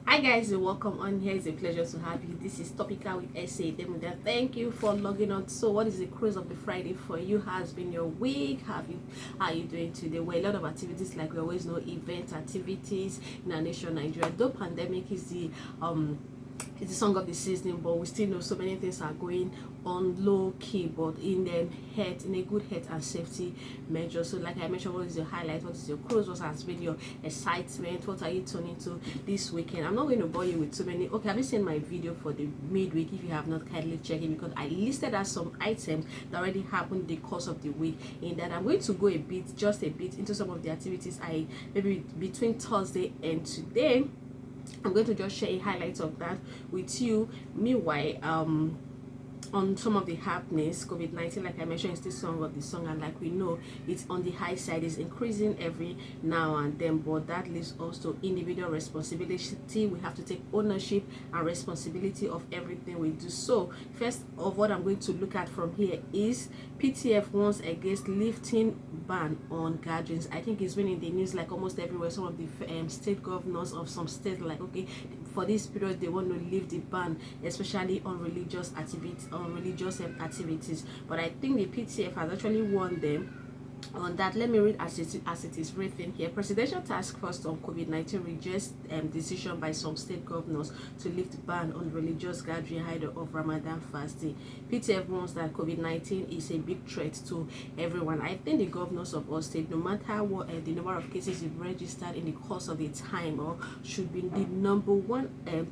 Hi guys, and welcome on here. It's a pleasure to have you. This is Topical with SA Demuda. Thank you for logging on. So what is the cruise of the Friday for you? Has been your week? How are you doing today? Well, a lot of activities, like we always know, event activities in our nation, Nigeria. Though pandemic is the song of the season, but we still know so many things are going on low key, but in a good health and safety measure. So like I mentioned, what is your highlight? What is your cruise? What has been your excitement? What are you turning to this weekend? I'm not going to bore you with too many. Okay, have you seen my video for the midweek? If you have not, kindly check it, because I listed as some items that already happened in the course of the week. In that, I'm going to go just a bit into some of the activities I maybe between Thursday and today. I'm going to just share a highlight of that with you. Meanwhile, on some of the happenings, COVID-19, like I mentioned, is the song of the song, and like we know, it's on the high side, it's increasing every now and then, but that leaves us to individual responsibility. We have to take ownership and responsibility of everything we do. So first of what I'm going to look at from here is PTF warns against lifting ban on gatherings. I think it's been in the news like almost everywhere. Some of the state governors of some states, like, okay, for this period they want to lift the ban, especially on religious activities. But I think the PTF has actually warned them on that. Let me read as it is written here. Presidential Task Force on COVID-19 rejects decision by some state governors to lift ban on religious gathering ahead of Ramadan fasting. PTF warns that COVID-19 is a big threat to everyone. I think the governors of all states, no matter what the number of cases you've registered in the course of the time, or should be the number one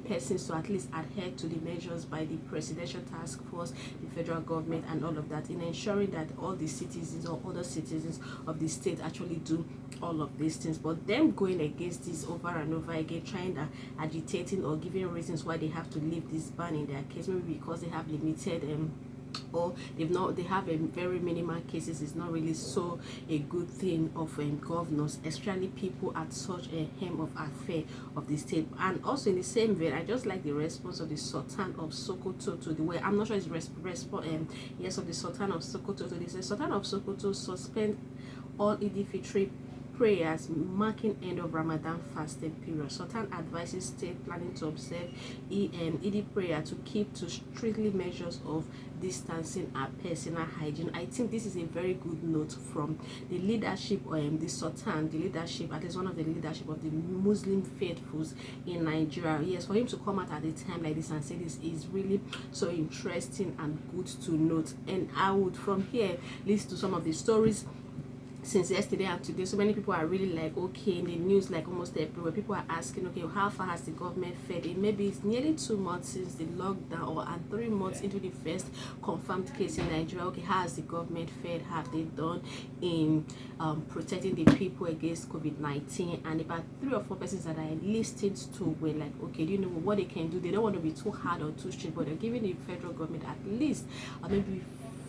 persons to at least adhere to the measures by the Presidential Task Force, the federal government, and all of that, in ensuring that all the citizens or other citizens of the state actually do all of these things. But them going against this over and over again, trying to agitating or giving reasons why they have to leave this ban in their case, maybe because they have limited or they have a very minimal cases, is not really so a good thing of governors, especially people at such a hem of affair of the state. And also in the same vein, I just like the response of the Sultan of Sokoto to the way, I'm not sure it's yes, of the Sultan of Sokoto to this. The Sultan of Sokoto suspend all Eid Fitri prayers marking end of Ramadan fasting period. Sultan advises state planning to observe Eid prayer to keep to strictly measures of distancing and personal hygiene. I think this is a very good note from the leadership, the Sultan, the leadership, at least one of the leadership of the Muslim faithfuls in Nigeria. Yes, for him to come out at a time like this and say this is really so interesting and good to note. And I would from here list to some of the stories since yesterday and today. So many people are really like, okay, in the news, like almost everywhere, people are asking, okay, how far has the government fed it? Maybe it's nearly 2 months since the lockdown, and 3 months into the first confirmed case in Nigeria. Okay, how has the government fed? Have they done in protecting the people against COVID-19? And about 3 or 4 persons that I listed to were like, okay, do you know what they can do? They don't want to be too hard or too strict, but they're giving the federal government at least maybe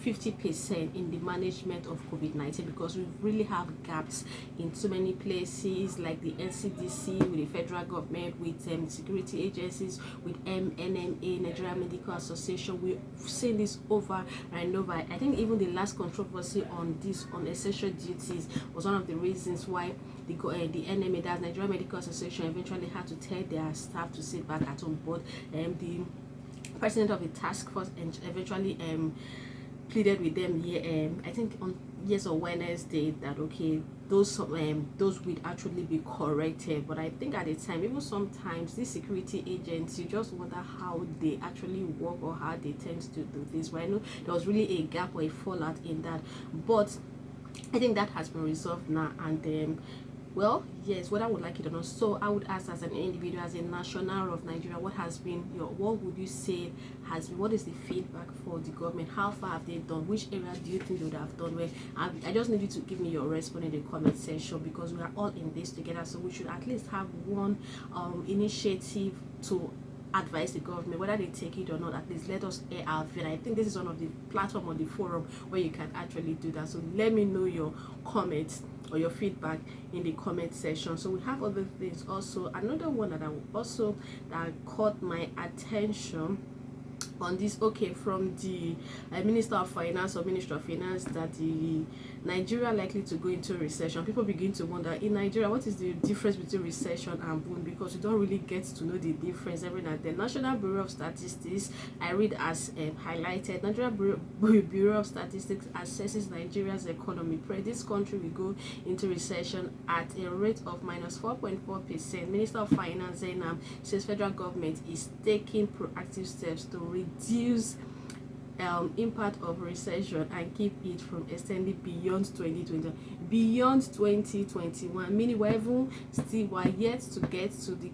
50% in the management of COVID-19, because we really have gaps in so many places, like the NCDC with the federal government, with security agencies, with NMA, Nigeria Medical Association. We've seen this over and over. I think even the last controversy on this, on essential duties, was one of the reasons why the NMA, that's Nigeria Medical Association, eventually had to tell their staff to sit back at home. But the president of the task force and eventually pleaded with them here, I think on Wednesday, that okay, those would actually be corrected. But I think at the time, even sometimes these security agents, you just wonder how they actually work or how they tend to do this. But I know there was really a gap or a fallout in that, but I think that has been resolved now. And well, yes, whether I would like it or not. So I would ask, as an individual, as a national of Nigeria, what would you say has been, what is the feedback for the government? How far have they done? Which area do you think they would have done well? I just need you to give me your response in the comment section, because we are all in this together. So we should at least have one initiative to advise the government, whether they take it or not. At least let us air our view. I think this is one of the platform on the forum where you can actually do that. So let me know your comments or your feedback in the comment section. So we have other things also. Another one that that caught my attention on this. Okay, from the Minister of Finance or Minister of Finance, that the Nigeria likely to go into recession. People begin to wonder, in Nigeria, what is the difference between recession and boom? Because you don't really get to know the difference every now and then. National Bureau of Statistics, I read as highlighted, Nigeria Bureau of Statistics assesses Nigeria's economy. This country will go into recession at a rate of minus 4.4%. Minister of Finance says federal government is taking proactive steps to reduce impact of recession and keep it from extending beyond 2021, meaning we're yet to get to the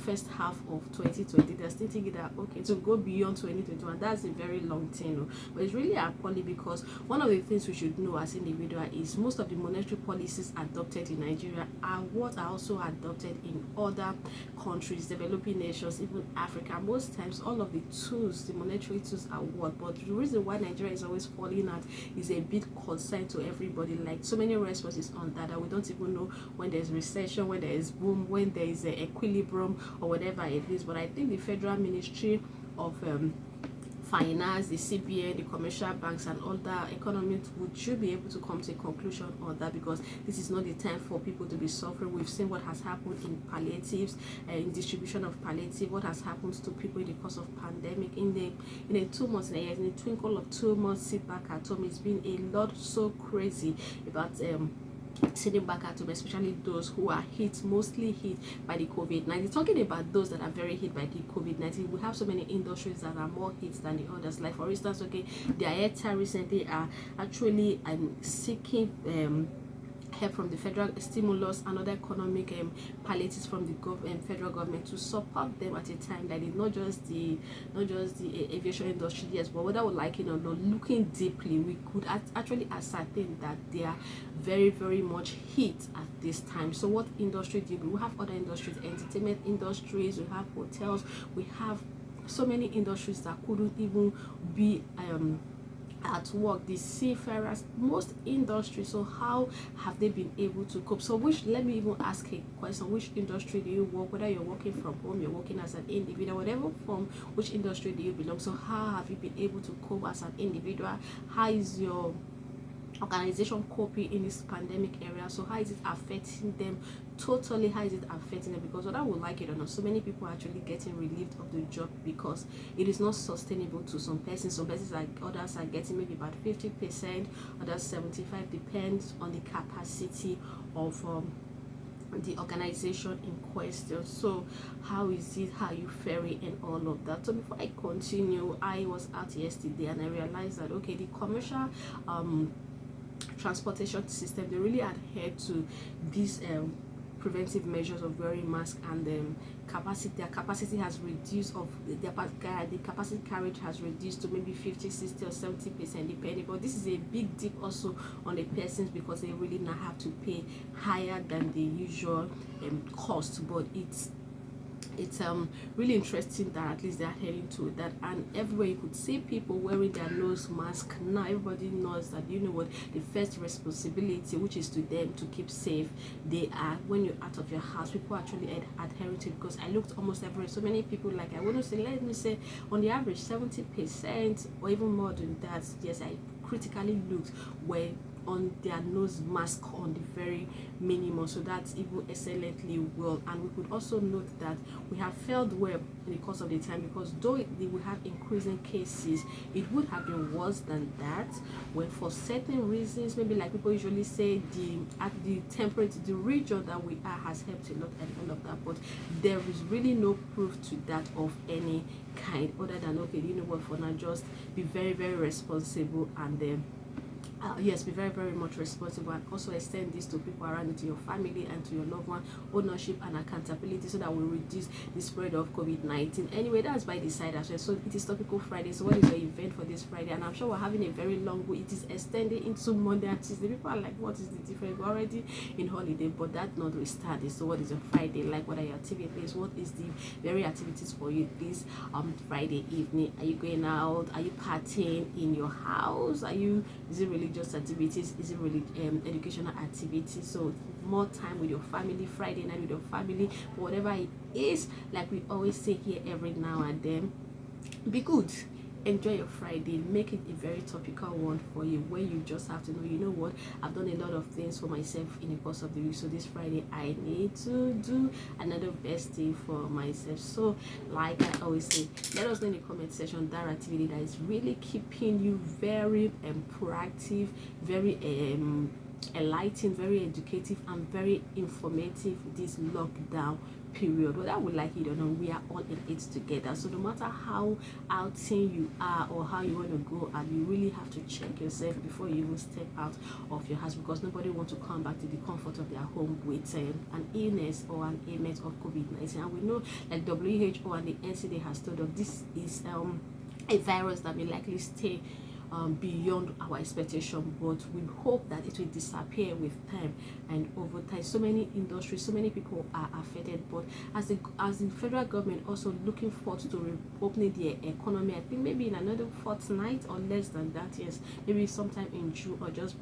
first half of 2020. They're still thinking that, okay, to go beyond 2021, that's a very long thing, but it's really appalling, because one of the things we should know as individual is most of the monetary policies adopted in Nigeria are what are also adopted in other countries, developing nations, even Africa. Most times all of the tools, the monetary tools, are what, but the reason why Nigeria is always falling out is a bit concerned to everybody. Like, so many responses on that we don't even know when there's recession, when there is boom, when there is a equilibrium, or whatever it is. But I think the Federal Ministry of Finance, the CBN, the commercial banks, and other economists should be able to come to a conclusion on that, because this is not the time for people to be suffering. We've seen what has happened in palliatives, in distribution of palliative, what has happened to people in the course of pandemic. In the 2 months, in a twinkle of 2 months, sit back at home. It's been a lot so crazy about sitting back at home, especially those who are mostly hit by the COVID-19. Talking about those that are very hit by the COVID-19, we have so many industries that are more hit than the others. Like, for instance, okay, the IETA recently are actually seeking help from the federal stimulus and other economic palliatives from the federal government to support them at a time that is not just the aviation industry, yes, but whether we like it or not, looking deeply, we could actually ascertain that they are very, very much hit at this time. So what industry do we have? Other industries, entertainment industries, we have hotels, we have so many industries that couldn't even be at work, the seafarers, most industries. So how have they been able to cope? So let me even ask a question: which industry do you work? Whether you're working from home, you're working as an individual, whatever form, which industry do you belong? So how have you been able to cope as an individual? How is your organization coping in this pandemic area? So how is it affecting them totally? How is it affecting them? Because whether we like it or not, so many people are actually getting relieved of the job, because it is not sustainable to some persons. Like others are getting maybe about 50%, others 75%, depends on the capacity of the organization in question. So how is it, how you faring and all of that? So before I continue, I was out yesterday and I realized that, okay, the commercial transportation system, they really adhere to these preventive measures of wearing masks, and their capacity has reduced, of the capacity carriage has reduced to maybe 50, 60 or 70% depending. But this is a big dip also on the persons, because they really now have to pay higher than the usual cost. But it's really interesting that at least they're heading to that, and everywhere you could see people wearing their nose mask. Now everybody knows that, you know what, the first responsibility, which is to them to keep safe, they are, when you're out of your house, people actually adhering to it. Because I looked almost everywhere, so many people, like, I wouldn't say, let me say on the average 70% or even more than that, yes, I critically looked, where on their nose mask on the very minimum. So that's even excellently well. And we could also note that we have failed well in the course of the time, because though we have increasing cases, it would have been worse than that, when for certain reasons, maybe like people usually say, the region that we are has helped a lot and all of that. But there is really no proof to that of any kind, other than, okay, you know what, for now, just be very, very responsible, and yes, be very, very much responsible, and also extend this to people around you, to your family and to your loved one. Ownership and accountability, so that we reduce the spread of COVID-19. Anyway, that's by the side as well. So it is Topical Friday. So what is your event for this Friday? And I'm sure we're having a very long week. It is extending into Monday and Tuesday. People are like, what is the difference? We're already in holiday, but that not restarted. So what is your Friday like? What are your activities? What is the very activities for you this Friday evening? Are you going out? Are you partying in your house? Is it religious activities? Is it really educational activities? So more time with your family, Friday night with your family, whatever it is. Like we always say here every now and then, be good, enjoy your Friday. Make it a very topical one for you, where you just have to know, you know what, I've done a lot of things for myself in the course of the week, so this Friday I need to do another best thing for myself. So like I always say, let us know in the comment section that activity that is really keeping you very proactive, very enlightening, very educative, and very informative this lockdown period. Whether we like it or not, we are all in it together. So no matter how outing you are or how you want to go, and you really have to check yourself before you even step out of your house, because nobody wants to come back to the comfort of their home with an illness or an ailment of COVID-19. And we know, like WHO and the NCD has told us, this is a virus that may likely stay beyond our expectation, but we hope that it will disappear with time and over time. So many industries, so many people are affected, but as the federal government also looking forward to reopening their economy, I think maybe in another fortnight or less than that, yes, maybe sometime in June or just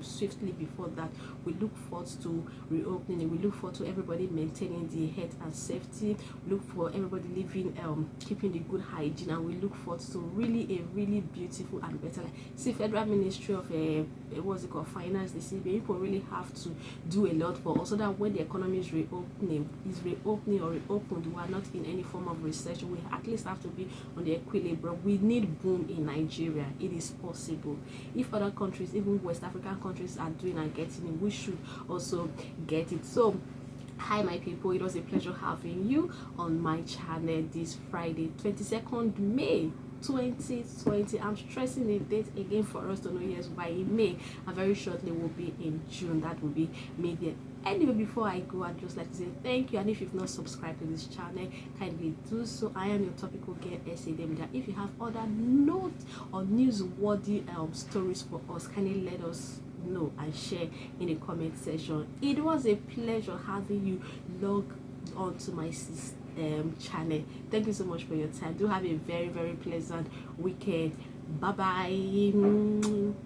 swiftly before that, we look forward to reopening. We look forward to everybody maintaining the health and safety. We look for everybody living keeping the good hygiene, and we look forward to really beautiful and better. See, Federal Ministry of what's it called, Finance, the CBA, people really have to do a lot for us, so that when the economy is reopening or reopened, we are not in any form of recession. We at least have to be on the equilibrium. We need boom in Nigeria. It is possible. If other countries, even West African countries, are doing and getting it, we should also get it. So hi my people, it was a pleasure having you on my channel this Friday, 22nd May 2020. I'm stressing the date again for us to know, yes, by May, and very shortly will be in June. That will be May. Anyway, before I go, I'd just like to say thank you, and if you've not subscribed to this channel, kindly do so. I am your topical girl, SADM. If you have other notes or newsworthy stories for us, kindly let us know and share in the comment section. It was a pleasure having you log on to my channel. Thank you so much for your time. Do have a very pleasant weekend. Bye bye.